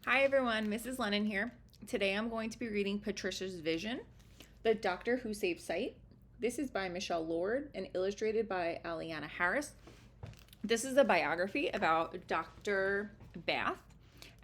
Hi everyone, Mrs. Lennon here. Today I'm going to be reading Patricia's Vision, The Doctor Who Saved Sight. This is by Michelle Lord and illustrated by Aliana Harris. This is a biography about Dr. Bath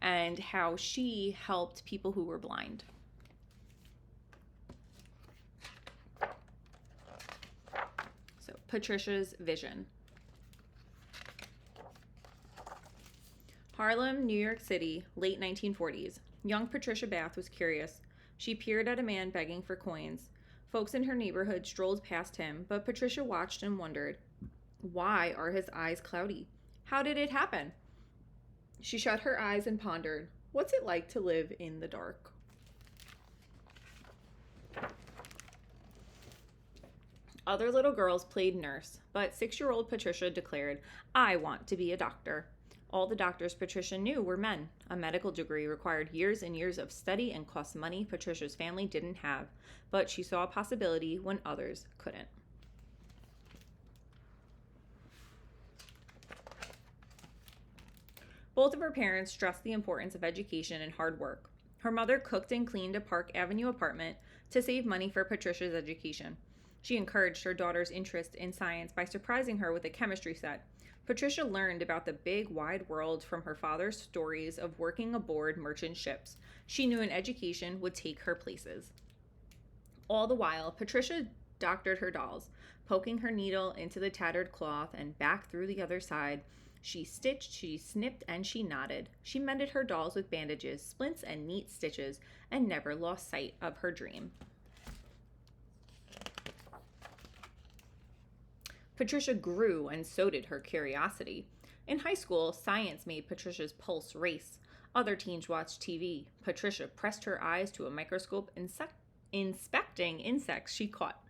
and how she helped people who were blind. So, Patricia's Vision. Harlem, New York City, late 1940s. Young Patricia Bath was curious. She peered at a man begging for coins. Folks in her neighborhood strolled past him, but Patricia watched and wondered, why are his eyes cloudy? How did it happen? She shut her eyes and pondered, what's it like to live in the dark? Other little girls played nurse, but 6-year-old Patricia declared, I want to be a doctor. All the doctors Patricia knew were men. A medical degree required years and years of study and cost money Patricia's family didn't have, but she saw a possibility when others couldn't. Both of her parents stressed the importance of education and hard work. Her mother cooked and cleaned a Park Avenue apartment to save money for Patricia's education. She encouraged her daughter's interest in science by surprising her with a chemistry set. Patricia learned about the big, wide world from her father's stories of working aboard merchant ships. She knew an education would take her places. All the while, Patricia doctored her dolls, poking her needle into the tattered cloth and back through the other side. She stitched, she snipped, and she knotted. She mended her dolls with bandages, splints, and neat stitches, and never lost sight of her dream. Patricia grew, and so did her curiosity. In high school, science made Patricia's pulse race. Other teens watched TV. Patricia pressed her eyes to a microscope, inspecting insects she caught.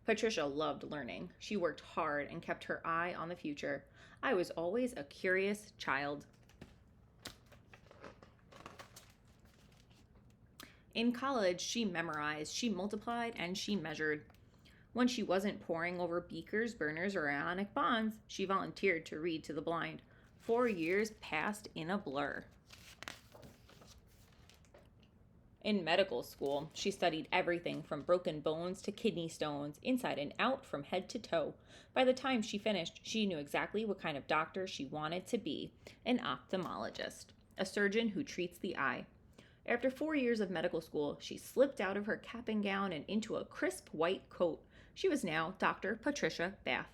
Patricia loved learning. She worked hard and kept her eye on the future. I was always a curious child. In college, she memorized, she multiplied, and she measured. When she wasn't poring over beakers, burners, or ionic bonds, she volunteered to read to the blind. 4 years passed in a blur. In medical school, she studied everything from broken bones to kidney stones, inside and out, from head to toe. By the time she finished, she knew exactly what kind of doctor she wanted to be: an ophthalmologist, a surgeon who treats the eye. After 4 years of medical school, she slipped out of her cap and gown and into a crisp white coat. She was now Dr. Patricia Bath.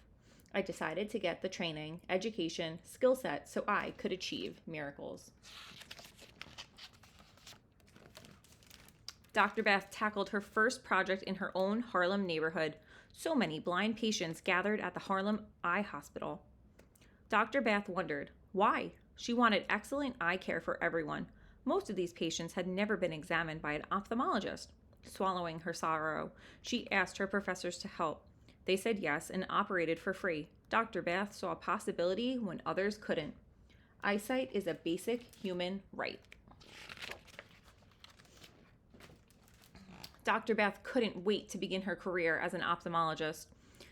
I decided to get the training, education, skill set so I could achieve miracles. Dr. Bath tackled her first project in her own Harlem neighborhood. So many blind patients gathered at the Harlem Eye Hospital. Dr. Bath wondered, why? She wanted excellent eye care for everyone. Most of these patients had never been examined by an ophthalmologist. Swallowing her sorrow, she asked her professors to help. They said yes and operated for free. Dr. Bath saw a possibility when others couldn't. Eyesight is a basic human right. Dr. Bath couldn't wait to begin her career as an ophthalmologist.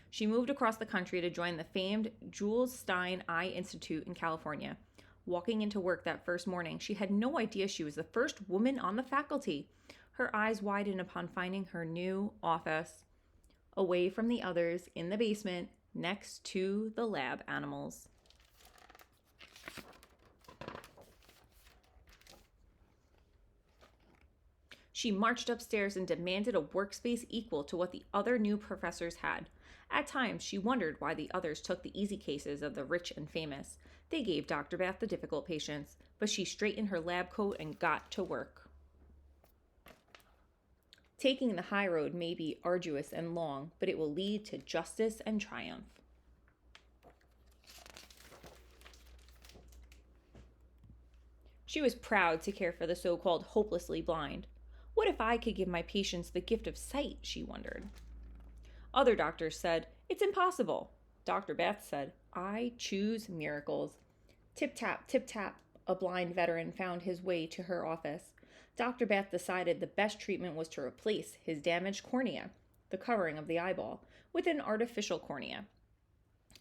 She moved across the country to join the famed Jules Stein Eye Institute in California. Walking into work that first morning, she had no idea she was the first woman on the faculty. Her eyes widened upon finding her new office, away from the others, in the basement, next to the lab animals. She marched upstairs and demanded a workspace equal to what the other new professors had. At times, she wondered why the others took the easy cases of the rich and famous. They gave Dr. Bath the difficult patients, but she straightened her lab coat and got to work. Taking the high road may be arduous and long, but it will lead to justice and triumph. She was proud to care for the so-called hopelessly blind. What if I could give my patients the gift of sight, she wondered. Other doctors said, it's impossible. Dr. Bath said, I choose miracles. Tip-tap, tip-tap, a blind veteran found his way to her office. Dr. Bath decided the best treatment was to replace his damaged cornea, the covering of the eyeball, with an artificial cornea.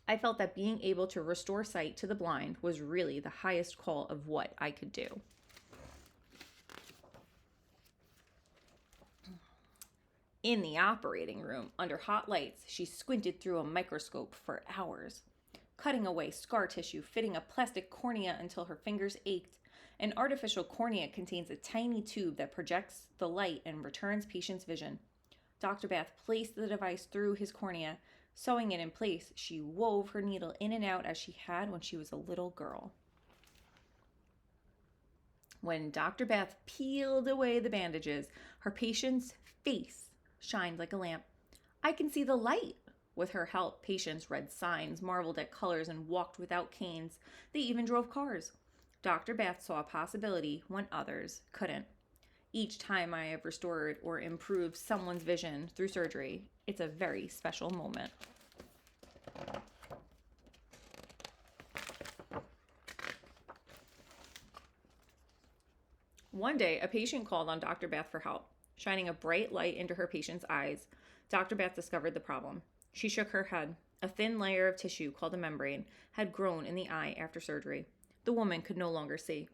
I felt that being able to restore sight to the blind was really the highest call of what I could do. In the operating room, under hot lights, she squinted through a microscope for hours, cutting away scar tissue, fitting a plastic cornea until her fingers ached. An artificial cornea contains a tiny tube that projects the light and returns patient's vision. Dr. Bath placed the device through his cornea. Sewing it in place, she wove her needle in and out as she had when she was a little girl. When Dr. Bath peeled away the bandages, her patient's face shined like a lamp. "I can see the light." With her help, patients read signs, marveled at colors, and walked without canes. They even drove cars. Dr. Bath saw a possibility when others couldn't. Each time I have restored or improved someone's vision through surgery, it's a very special moment. One day, a patient called on Dr. Bath for help. Shining a bright light into her patient's eyes, Dr. Bath discovered the problem. She shook her head. A thin layer of tissue, called a membrane, had grown in the eye after surgery. The woman could no longer see.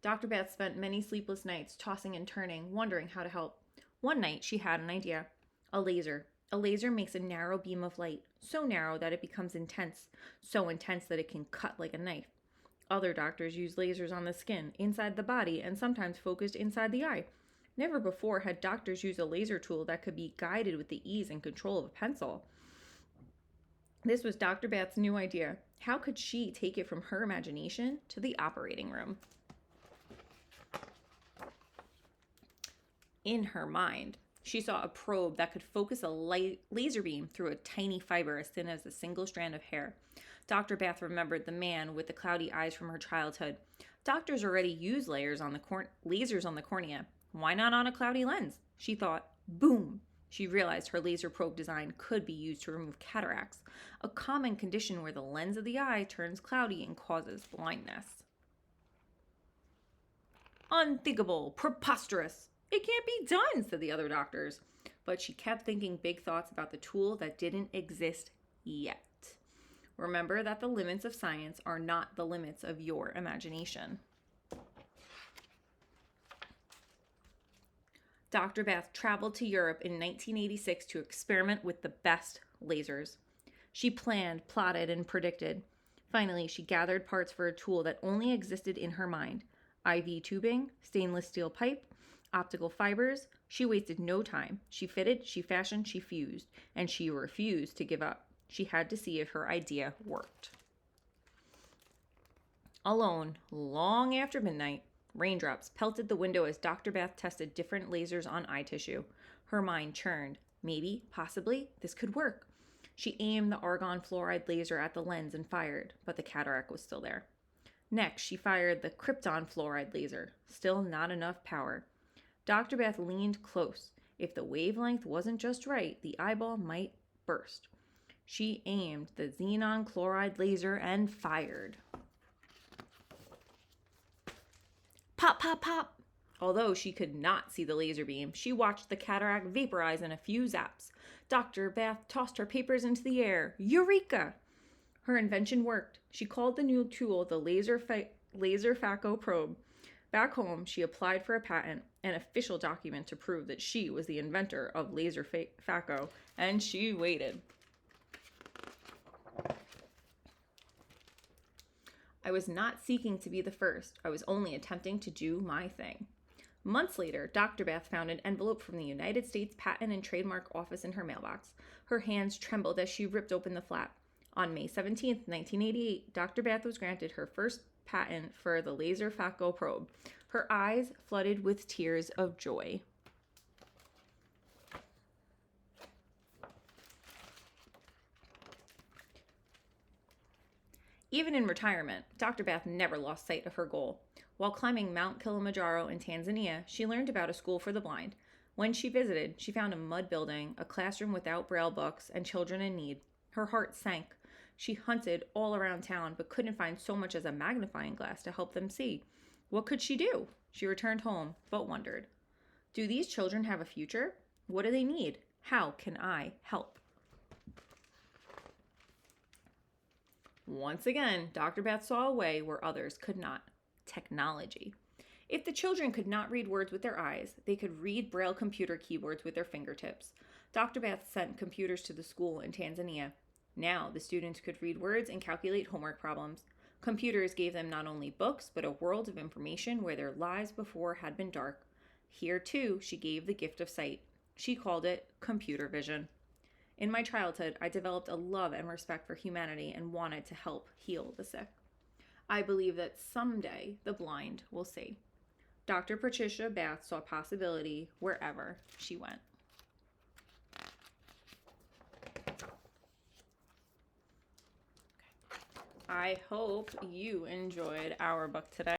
Dr. Bath spent many sleepless nights tossing and turning, wondering how to help. One night, she had an idea. A laser. A laser makes a narrow beam of light, so narrow that it becomes intense, so intense that it can cut like a knife. Other doctors use lasers on the skin, inside the body, and sometimes focused inside the eye. Never before had doctors used a laser tool that could be guided with the ease and control of a pencil. This was Dr. Bath's new idea. How could she take it from her imagination to the operating room? In her mind, she saw a probe that could focus a laser beam through a tiny fiber as thin as a single strand of hair. Dr. Bath remembered the man with the cloudy eyes from her childhood. Doctors already use lasers on the cornea. Why not on a cloudy lens? She thought. Boom! She realized her laser probe design could be used to remove cataracts, a common condition where the lens of the eye turns cloudy and causes blindness. Unthinkable! Preposterous! It can't be done, said the other doctors. But she kept thinking big thoughts about the tool that didn't exist yet. Remember that the limits of science are not the limits of your imagination. Dr. Bath traveled to Europe in 1986 to experiment with the best lasers. She planned, plotted, and predicted. Finally, she gathered parts for a tool that only existed in her mind. IV tubing, stainless steel pipe, optical fibers. She wasted no time. She fitted, she fashioned, she fused, and she refused to give up. She had to see if her idea worked. Alone, long after midnight, raindrops pelted the window as Dr. Bath tested different lasers on eye tissue. Her mind churned. Maybe, possibly, this could work. She aimed the argon fluoride laser at the lens and fired, but the cataract was still there. Next, she fired the krypton fluoride laser. Still not enough power. Dr. Bath leaned close. If the wavelength wasn't just right, the eyeball might burst. She aimed the xenon chloride laser and fired. Pop, pop, pop! Although she could not see the laser beam, she watched the cataract vaporize in a few zaps. Dr. Bath tossed her papers into the air. Eureka! Her invention worked. She called the new tool the laser phaco probe. Back home, she applied for a patent, an official document to prove that she was the inventor of laser phaco, and she waited. I was not seeking to be the first. I was only attempting to do my thing. Months later, Dr. Bath found an envelope from the United States Patent and Trademark Office in her mailbox. Her hands trembled as she ripped open the flap. On May 17, 1988, Dr. Bath was granted her first patent for the laser phaco probe. Her eyes flooded with tears of joy. Even in retirement, Dr. Bath never lost sight of her goal. While climbing Mount Kilimanjaro in Tanzania, she learned about a school for the blind. When she visited, she found a mud building, a classroom without braille books, and children in need. Her heart sank. She hunted all around town, but couldn't find so much as a magnifying glass to help them see. What could she do? She returned home, but wondered. Do these children have a future? What do they need? How can I help? Once again, Dr. Bath saw a way where others could not. Technology. If the children could not read words with their eyes, they could read Braille computer keyboards with their fingertips. Dr. Bath sent computers to the school in Tanzania. Now the students could read words and calculate homework problems. Computers gave them not only books, but a world of information where their lives before had been dark. Here, too, she gave the gift of sight. She called it computer vision. In my childhood, I developed a love and respect for humanity and wanted to help heal the sick. I believe that someday the blind will see. Dr. Patricia Bath saw possibility wherever she went. I hope you enjoyed our book today.